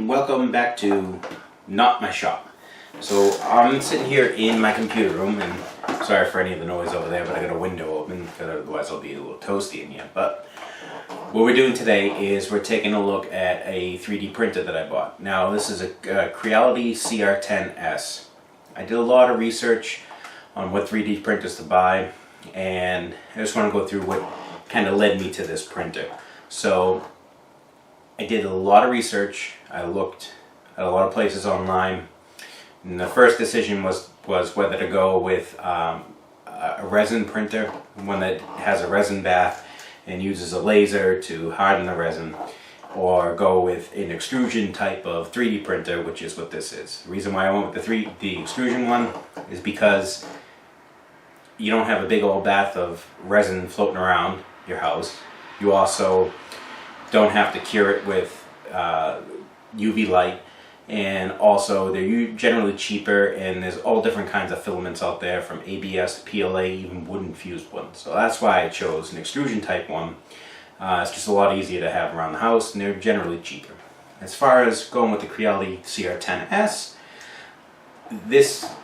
and welcome back to Not My Shop. So I'm sitting here in my computer room, and sorry for any of the noise over there, but I got a window open because otherwise I'll be a little toasty in here. But what we're doing today is we're taking a look at a 3D printer that I bought. Now this is a Creality Cr-10S. I did a lot of research on what 3D printers to buy, and I just want to go through what kind of led me to this printer. So I did a lot of research. I looked at a lot of places online, and the first decision was whether to go with a resin printer, one that has a resin bath and uses a laser to harden the resin, or go with an extrusion type of 3D printer, which is what this is. The reason why I went with the extrusion one is because you don't have a big old bath of resin floating around your house. You also don't have to cure it with UV light, and also they're generally cheaper, and there's all different kinds of filaments out there, from ABS to PLA, even wooden fused ones. So that's why I chose an extrusion type one. It's just a lot easier to have around the house, and they're generally cheaper. As far as going with the Creality Cr-10S,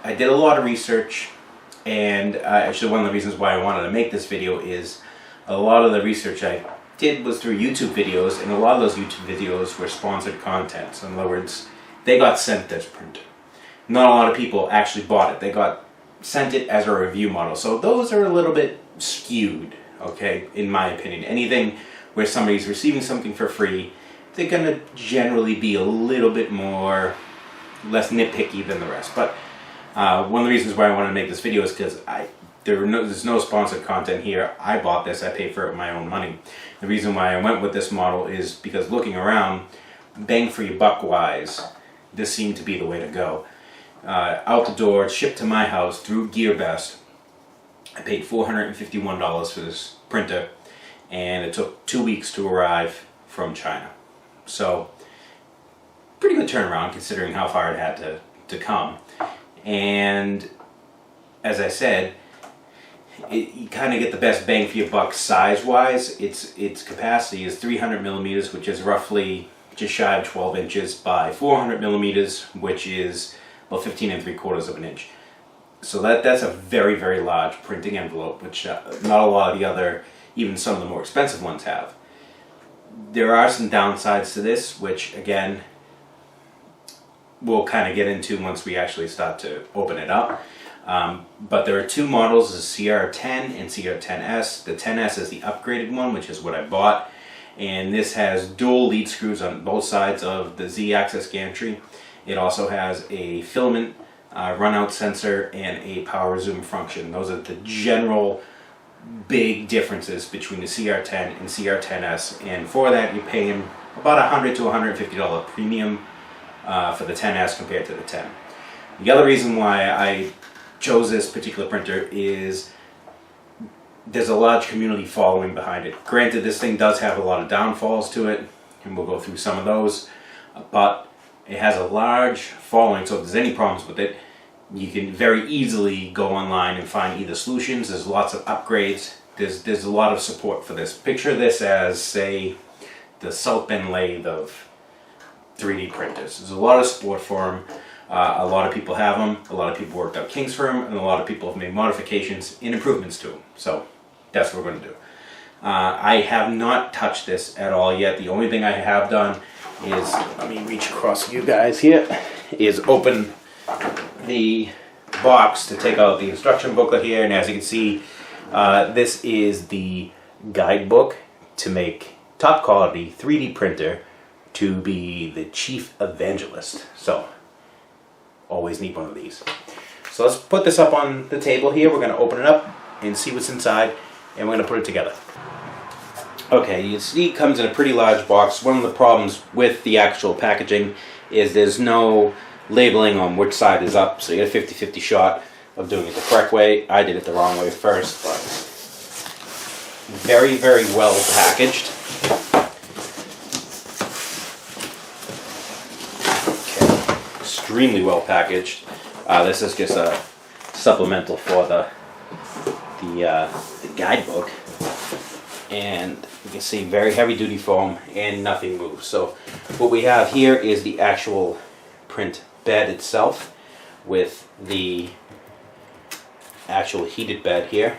I did a lot of research, and actually one of the reasons why I wanted to make this video is a lot of the research I did was through YouTube videos, and a lot of those YouTube videos were sponsored content. So in other words, they got sent this printer. Not a lot of people actually bought it. They got sent it as a review model. So those are a little bit skewed, okay, in my opinion. Anything where somebody's receiving something for free, they're going to generally be a little bit less nitpicky than the rest. But one of the reasons why I wanted to make this video is because there's no sponsored content here. I bought this. I paid for it with my own money. The reason why I went with this model is because looking around, bang for your buck wise, this seemed to be the way to go. Out the door, shipped to my house through GearBest. I paid $451 for this printer, and it took 2 weeks to arrive from China. So pretty good turnaround considering how far it had to come. And as I said, you kind of get the best bang for your buck size-wise. Its capacity is 300 millimeters, which is roughly just shy of 12 inches, by 400 millimeters, which is about 15 3/4 of an inch. So that's a very, very large printing envelope, which not a lot of the other, even some of the more expensive ones have. There are some downsides to this, which again, we'll kind of get into once we actually start to open it up. But there are two models, the Cr-10 and Cr-10S. The 10S is the upgraded one, which is what I bought. And this has dual lead screws on both sides of the Z-axis gantry. It also has a filament runout sensor and a power zoom function. Those are the general big differences between the Cr-10 and Cr-10S. And for that, you're paying about $100 to $150 premium for the 10S compared to the 10. The other reason why I chose this particular printer is there's a large community following behind it. Granted, this thing does have a lot of downfalls to it, and we'll go through some of those, but it has a large following, so if there's any problems with it, you can very easily go online and find either solutions. There's lots of upgrades. There's a lot of support for this. Picture this as, say, the South Bend lathe of 3D printers. There's a lot of support for them. A lot of people have them, a lot of people worked out kinks for them, and a lot of people have made modifications and improvements to them. So that's what we're going to do. I have not touched this at all yet. The only thing I have done is, let me reach across you guys here, is open the box to take out the instruction booklet here. And as you can see, this is the guidebook to make top quality 3D printer to be the chief evangelist. So always need one of these. So let's put this up on the table here. We're going to open it up and see what's inside, and we're going to put it together. Okay, you see it comes in a pretty large box. One of the problems with the actual packaging is there's no labeling on which side is up, so you get a 50-50 shot of doing it the correct way. I did it the wrong way first, but very, very well packaged. Extremely well packaged. This is just a supplemental for the guidebook, and You can see very heavy duty foam and nothing moves. So what we have here is the actual print bed itself with the actual heated bed here,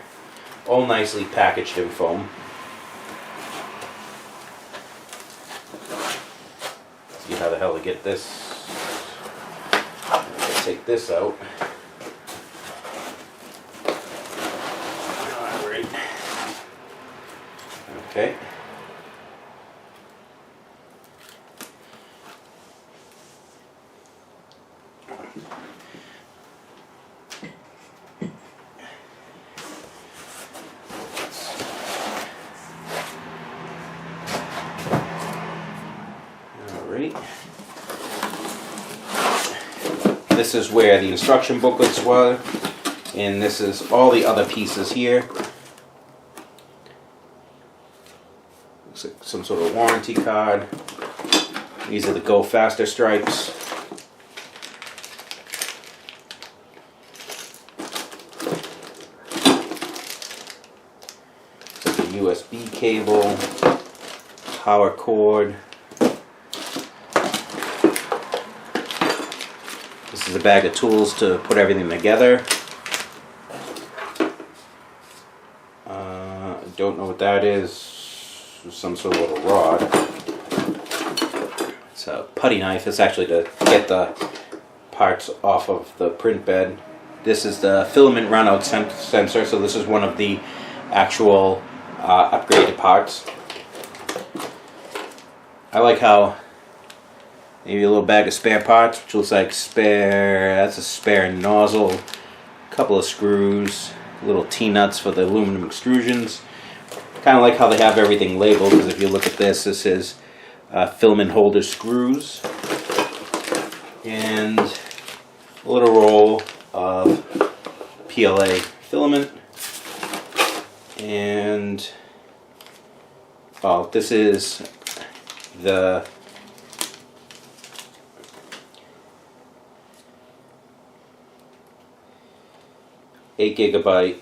all nicely packaged in foam. See how the hell to get this. Take this out. Alright. Okay. Alright. This is where the instruction booklets were, and this is all the other pieces here. Looks like some sort of warranty card. These are the Go Faster stripes. The USB cable, power cord. This is a bag of tools to put everything together. I don't know what that is. Some sort of little rod. It's a putty knife. It's actually to get the parts off of the print bed. This is the filament runout sensor. So this is one of the actual upgraded parts. I like how maybe a little bag of spare parts, which looks like that's a spare nozzle, a couple of screws, little T-nuts for the aluminum extrusions. Kind of like how they have everything labeled, because if you look at this, this is filament holder screws, and a little roll of PLA filament, and this is the $8 GB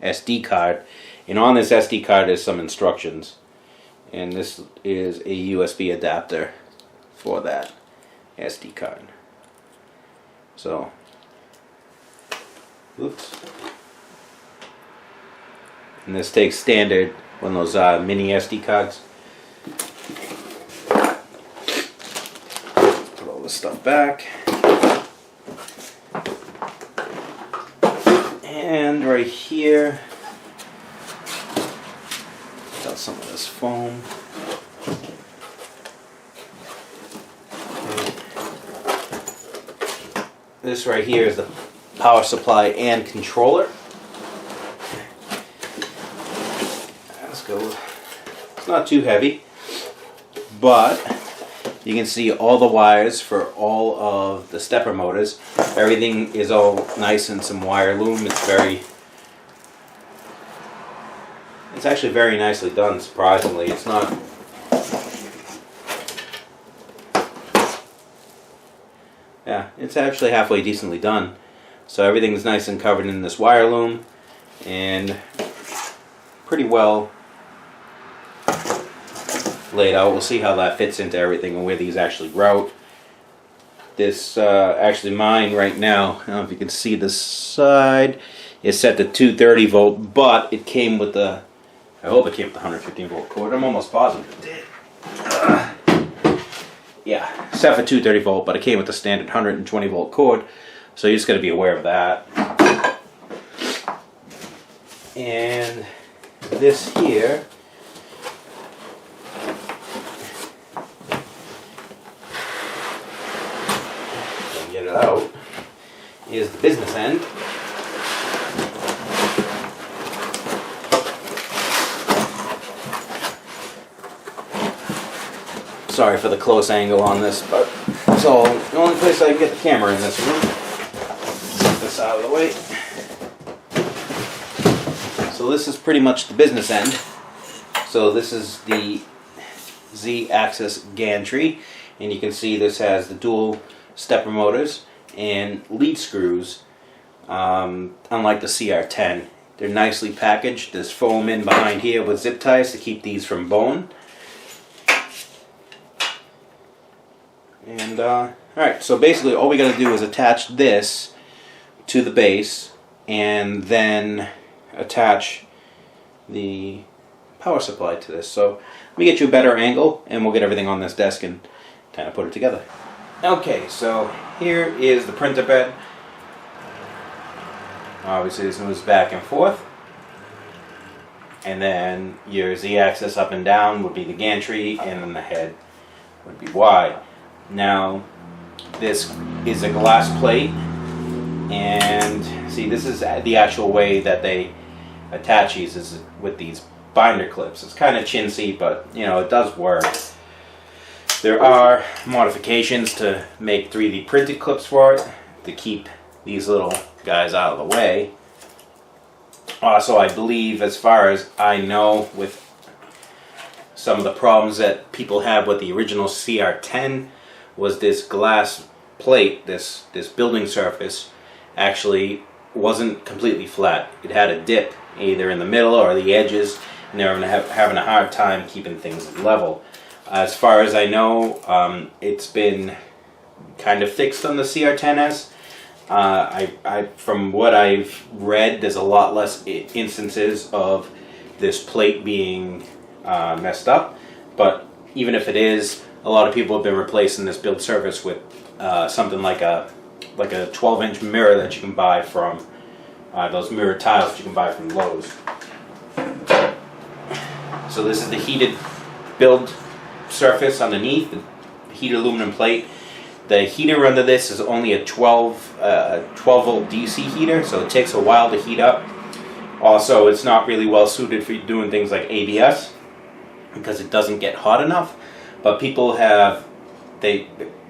SD card, and on this SD card is some instructions, and this is a USB adapter for that SD card. So, oops, and this takes standard one of those mini SD cards. Put all this stuff back. And right here, got some of this foam. This right here is the power supply and controller. Let's go. It's not too heavy, but you can see all the wires for all of the stepper motors. Everything is all nice and some wire loom. It's actually very nicely done, surprisingly. It's not, yeah, it's actually halfway decently done. So everything's nice and covered in this wire loom, and pretty well laid out. We'll see how that fits into everything and where these actually route. This actually mine right now, I don't know if you can see this side, is set to 230 volt, but it came with the, I hope it came with the 115 volt cord. I'm almost positive it did. Yeah, set for 230 volt, but it came with the standard 120 volt cord, so you just got to be aware of that. And this here get it out is the business end. Sorry for the close angle on this, but it's all the only place I can get the camera in this room. Get this out of the way. So this is pretty much the business end. So this is the Z-axis gantry, and you can see this has the dual stepper motors and lead screws. Unlike the Cr-10, They're nicely packaged. There's foam in behind here with zip ties to keep these from bowing. And alright, so basically all we got to do is attach this to the base and then attach the power supply to this. So let me get you a better angle and we'll get everything on this desk and kind of put it together. Okay, so here is the printer bed. Obviously this moves back and forth. And then your Z-axis up and down would be the gantry, and then the head would be wide. Now, this is a glass plate, and see, this is the actual way that they attach these, is with these binder clips. It's kind of chintzy, but you know, it does work. There are modifications to make 3D printed clips for it to keep these little guys out of the way. Also, I believe, as far as I know, with some of the problems that people have with the original Cr-10, was this glass plate, this building surface, actually wasn't completely flat. It had a dip either in the middle or the edges, and they were having a hard time keeping things level. As far as I know, it's been kind of fixed on the Cr-10S. From what I've read, there's a lot less instances of this plate being messed up, but even if it is, a lot of people have been replacing this build surface with something like a 12-inch mirror that you can buy from those mirror tiles that you can buy from Lowe's. So this is the heated build surface underneath, the heated aluminum plate. The heater under this is only a 12 volt DC heater, so it takes a while to heat up. Also, it's not really well suited for doing things like ABS because it doesn't get hot enough. But people they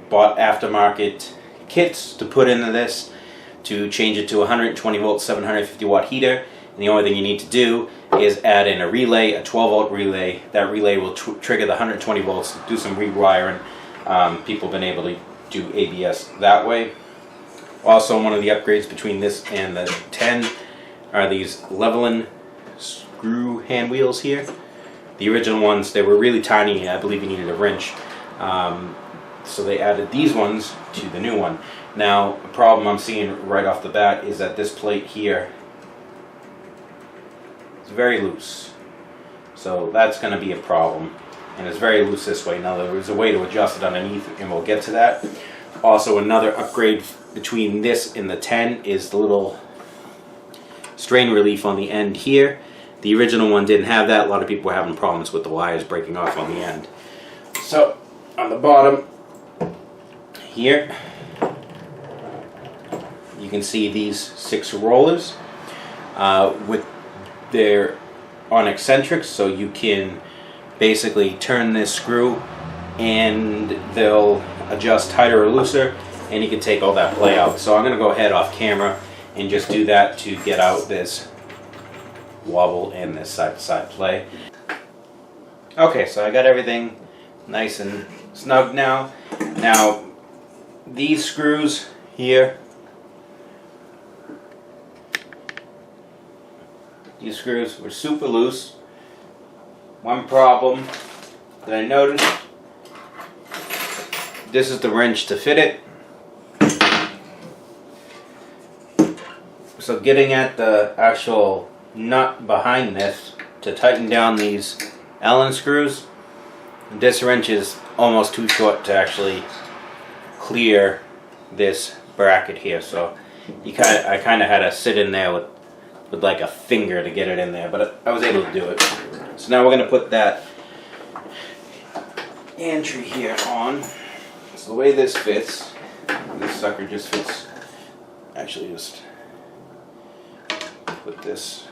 bought aftermarket kits to put into this to change it to 120 volt 750 watt heater. And the only thing you need to do is add in a relay, a 12 volt relay. That relay will trigger the 120 volts, do some rewiring. People have been able to do ABS that way. Also, one of the upgrades between this and the 10 are these leveling screw hand wheels here. The original ones, they were really tiny. I believe you needed a wrench. So they added these ones to the new one. Now, a problem I'm seeing right off the bat is that this plate here is very loose. So that's going to be a problem. And it's very loose this way. Now, there is a way to adjust it underneath, and we'll get to that. Also, another upgrade between this and the 10 is the little strain relief on the end here. The original one didn't have that. A lot of people were having problems with the wires breaking off on the end. So, on the bottom here, you can see these 6 rollers with their on eccentrics, so you can basically turn this screw and they'll adjust tighter or looser, and you can take all that play out. So I'm going to go ahead off camera and just do that to get out this wobble and this side-to-side play. Okay, so I got everything nice and snug now. Now, these screws here, these screws were super loose. One problem that I noticed, this is the wrench to fit it. So getting at the actual nut behind this to tighten down these Allen screws, this wrench is almost too short to actually clear this bracket here. So I kind of had to sit in there with like a finger to get it in there, but I was able to do it. So now we're going to put that gantry here on. So the way this fits, this sucker just fits, actually just put this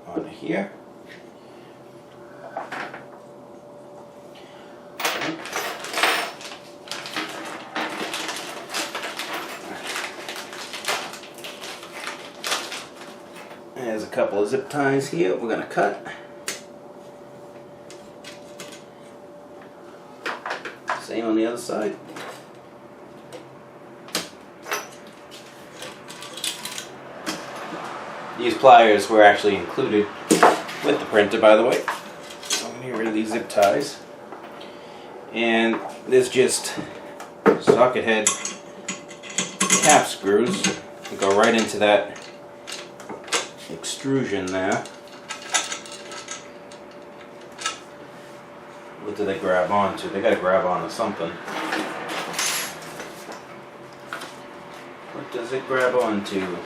on here. There's a couple of zip ties here we're going to cut. Same on the other side. These pliers were actually included with the printer, by the way. So I'm going to get rid of these zip ties. And there's just socket head cap screws that go right into that extrusion there. What do they grab onto? They gotta grab onto something. What does it grab onto?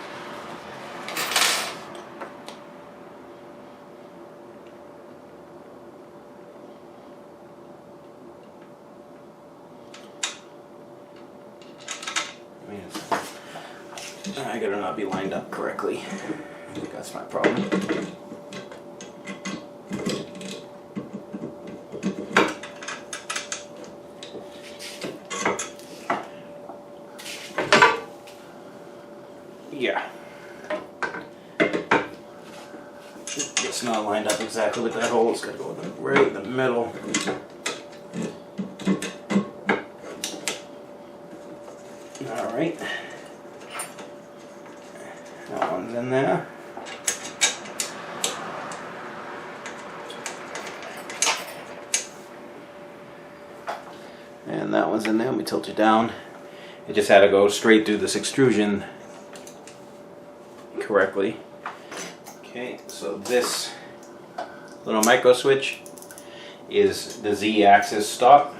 I gotta not be lined up correctly. I think that's my problem. Yeah. It's not lined up exactly with that hole. It's gotta go right in the middle. Alright. That one's in there. And that one's in there. Let me tilt it down. It just had to go straight through this extrusion correctly. Okay, so this little micro switch is the Z-axis stop.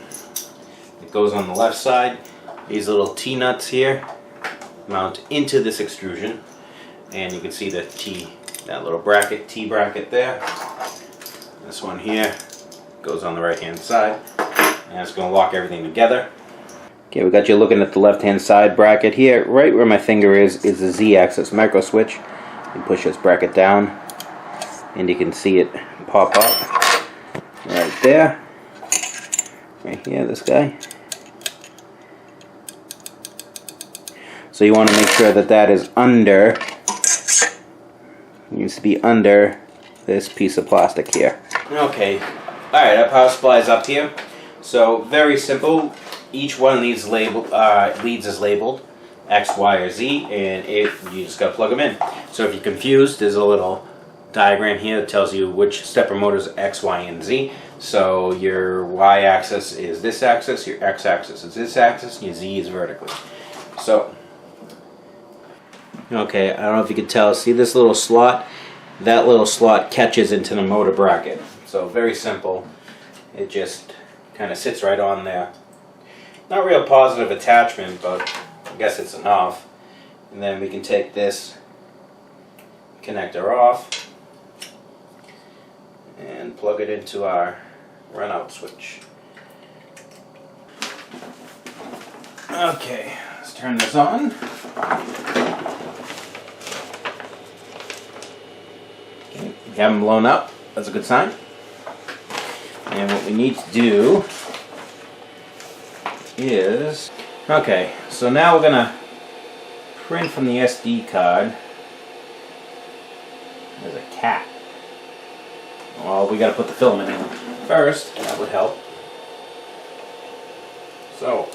It goes on the left side. These little T-nuts here mount into this extrusion, and you can see the T, that little bracket, T bracket there. This one here goes on the right hand side, and it's going to lock everything together. Okay, we got you looking at the left hand side bracket here. Right where my finger is the Z-axis micro switch. You push this bracket down and you can see it pop up right there. Right here, this guy. So you want to make sure that that is under, it needs to be under this piece of plastic here. Okay, alright, our power supply is up here. So very simple. Each one of these leads is labeled X, Y, or Z, and you just got to plug them in. So if you're confused, there's a little diagram here that tells you which stepper motors X, Y, and Z. So your Y axis is this axis, your X axis is this axis, and your Z is vertically. So, okay, I don't know if you can tell, see this little slot? That little slot catches into the motor bracket. So very simple. It just kind of sits right on there. Not real positive attachment, but I guess it's enough. And then we can take this connector off and plug it into our run-out switch. Okay, let's turn this on. Okay, we haven't blown up. That's a good sign. And what we need to do is, okay, so now we're gonna print from the SD card. There's a cat. Well, we gotta put the filament in first. That would help. So,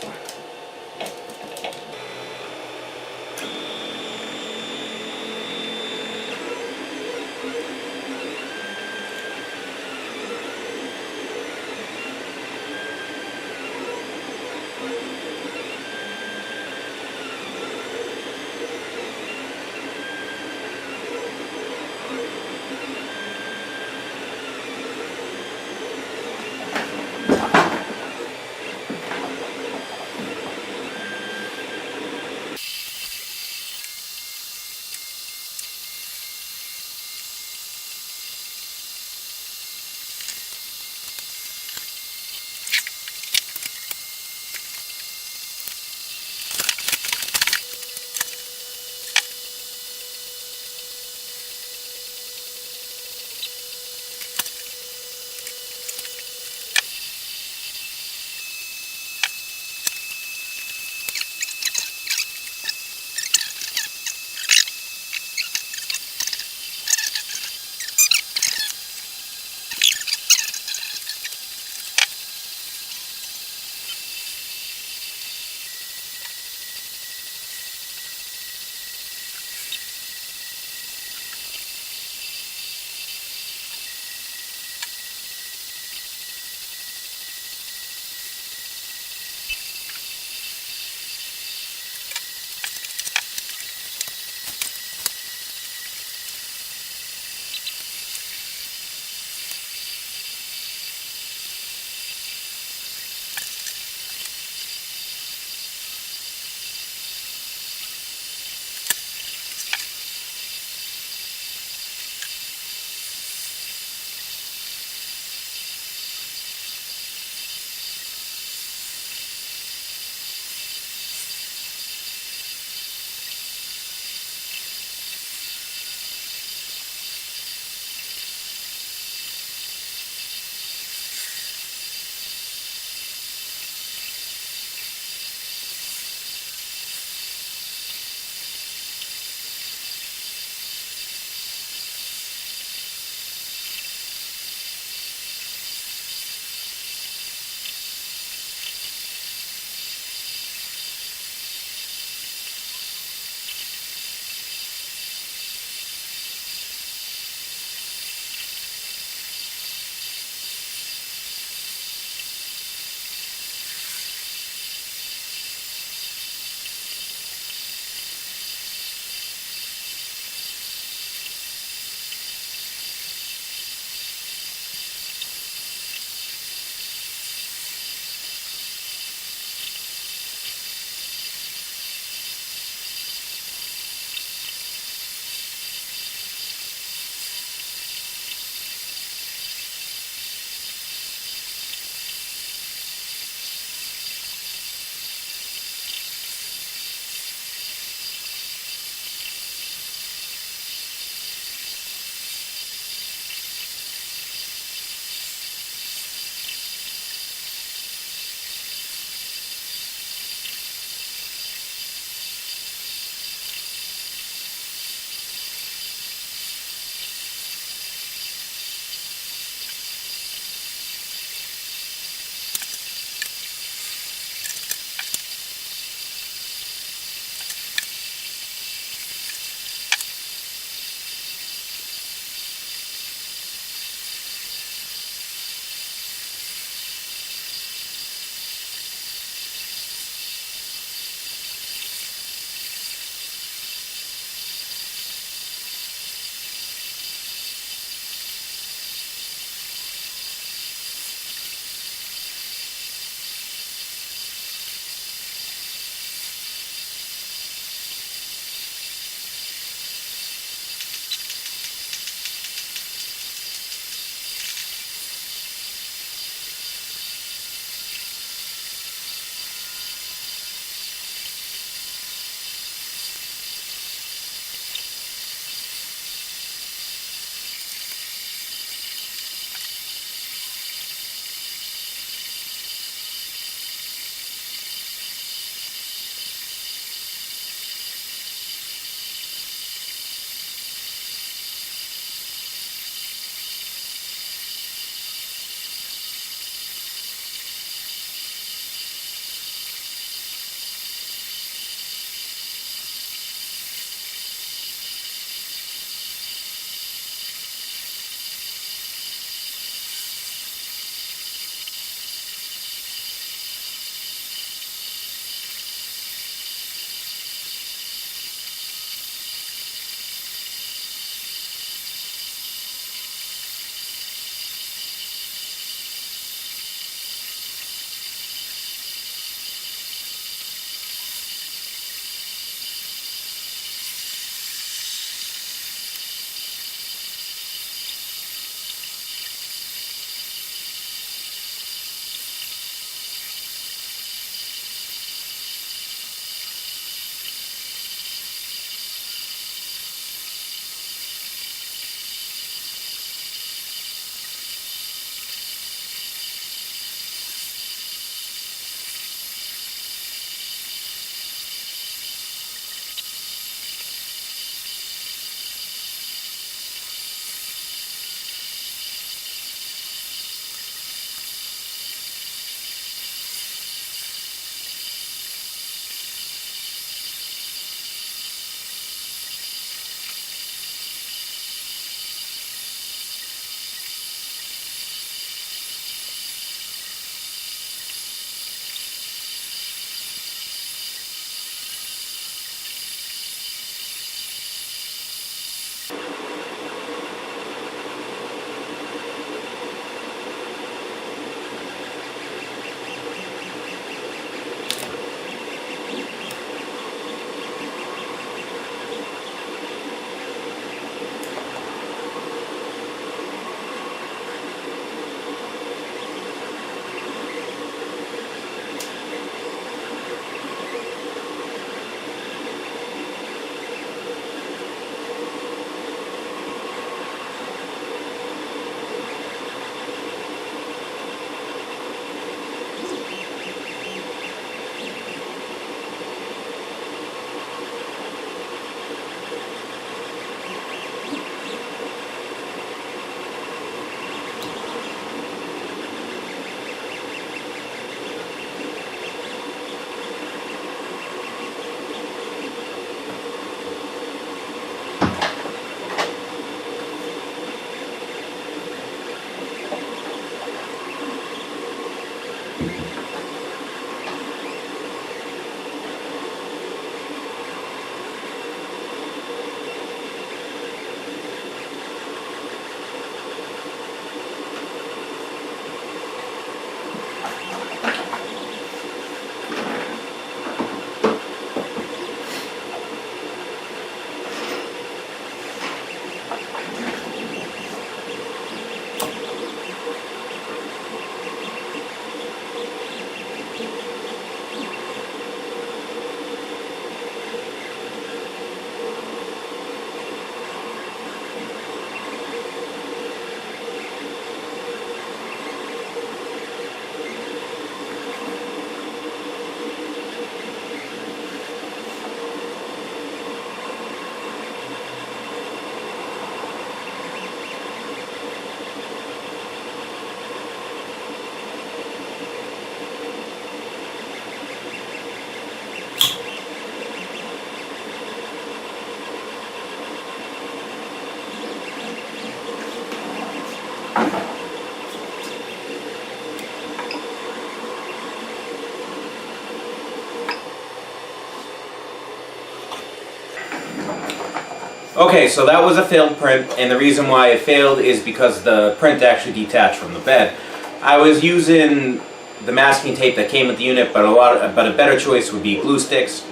Okay, so that was a failed print, and the reason why it failed is because the print actually detached from the bed. I was using the masking tape that came with the unit, but a better choice would be glue sticks.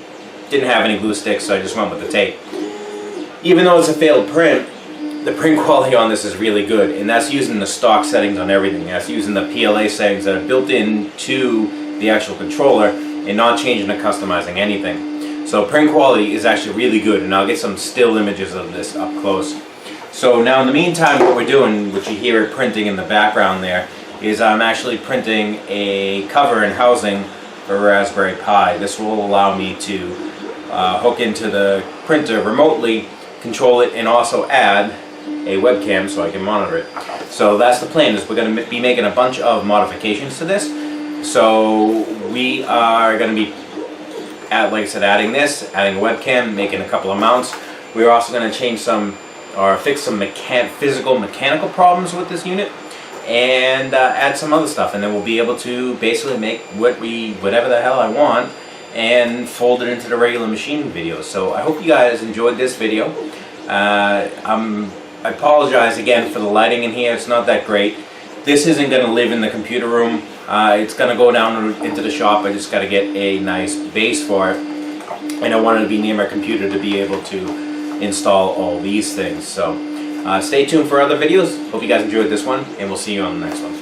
Didn't have any glue sticks, so I just went with the tape. Even though it's a failed print, the print quality on this is really good, and that's using the stock settings on everything. That's using the PLA settings that are built into the actual controller and not changing or customizing anything. So print quality is actually really good, and I'll get some still images of this up close. So now in the meantime, what we're doing, which you hear it printing in the background there, is I'm actually printing a cover and housing for Raspberry Pi. This will allow me to hook into the printer remotely, control it, and also add a webcam so I can monitor it. So that's the plan, is we're going to be making a bunch of modifications to this. So we are going to be, like I said, adding this, adding a webcam, making a couple of mounts. We're also going to change some, or fix some physical mechanical problems with this unit, and add some other stuff, and then we'll be able to basically make whatever the hell I want and fold it into the regular machine videos. So I hope you guys enjoyed this video. I apologize again for the lighting in here. It's not that great. This isn't going to live in the computer room. It's going to go down into the shop. I just got to get a nice base for it, and I wanted to be near my computer to be able to install all these things. So stay tuned for other videos. Hope you guys enjoyed this one, and we'll see you on the next one.